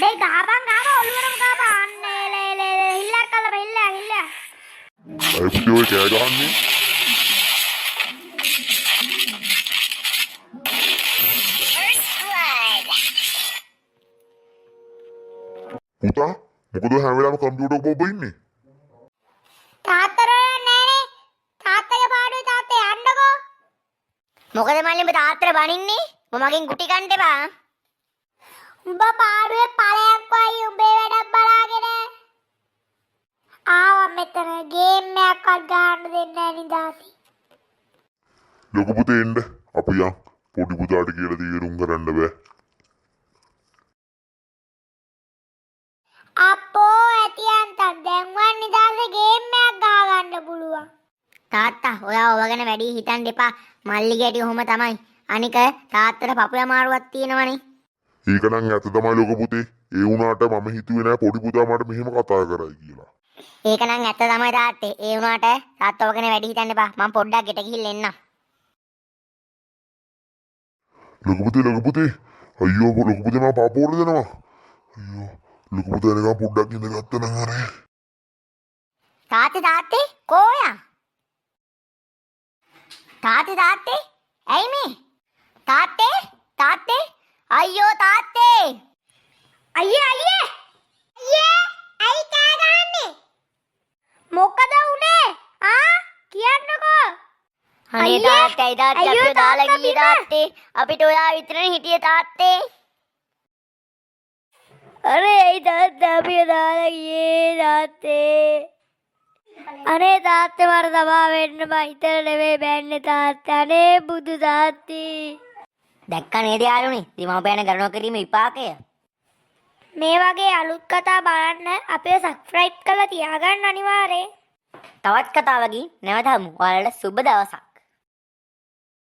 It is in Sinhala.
Dek gabang oluwaram gabang le hillar kala hilla. අය පුතේ ඔය කෑ ගහන්නේ පුතා මොකද හැම වෙලාවෙම කම්පියුටර් එක බොබ්බ ඉන්නේ තාත්තර නෑනේ. තාත්තගේ පාඩුවේ තාත්තා යන්නකෝ. මොකද මල්ලි උඹ තාත්තර බනින්නේ? මගෙන් කුටි කන්න එපා. උඹ පාඩුවේ ඵලයක් වයි උඹේ වැඩක් බලාගෙන. ආවා මෙතන ගේම් එකක්වත් ගන්න දෙන්නේ නෑ නිදාසි. ලොකු පුතේ එන්න අපි යන් පොඩි පුතාට කියලා තීරුම් කරන්න බෑ අපෝ ඇතියන්තන් දැන් වන් නිදාසේ ගේම් එකක් ගහ ගන්න පුළුවන්. තාත්තා ඔයා ඔවගෙන වැඩි හිතන්න එපා. මල්ලි ගැටි ඔහොම තමයි. අනික තාත්තට පපුව අමාරුවක් තියෙනවනේ. ඒක නම් ඇත්ත තමයි ලොකු පුතේ ඒ වුණාට මම හිතුවේ නෑ පොඩි පුතා මට මෙහෙම කතා කරයි කියලා ඒක නම් ඇත්ත තමයි තාත්තේ. ඒ වුණාට තාත්තා ඔවගෙන වැඩි හිතන්න එපා. මම පොඩ්ඩක් ගෙට ගිහින් එන්නම්. ලොකු පුතේ අයියෝ ලොකු පුතේ මම පාපෝර දෙනවා අයියෝ ලොකු පුතා නිකන් පොඩ්ඩක් ඉඳගත්තා නම් හරි තාත්තේ කොයා? තාත්තේ ඇයි මේ? තාත්තේ අයියෝ තාත්තේ අයියේ ඇයි කෑ ගහන්නේ? මොකද උනේ? කියන්නකෝ. අනේ තාත්තයි අපිව දාලා ගියේ තාත්තේ. අපිට ඔයා විතරනේ හිටියේ තාත්තේ. අනේ ඇයි තාත්තා අපිව දාලා ගියේ තාත්තේ? අනේ තාත්තේ මර තමා වෙන්න මම හිතලා නෙවෙයි බෑන්නේ තාත්තා. අනේ බුදු තාත්තේ. දැක්ක නේද යාළුවනේ? දීමපෑන ගණනව කිරීම විපාකය. මේ වගේ අලුත් කතා බලන්න අපේ සබ්ස්ක්‍රයිබ් කරලා තියාගන්න අනිවාර්යයෙන්. තවත් කතාවකින් නැවත හමු. ඔයාලට සුබ දවසක්.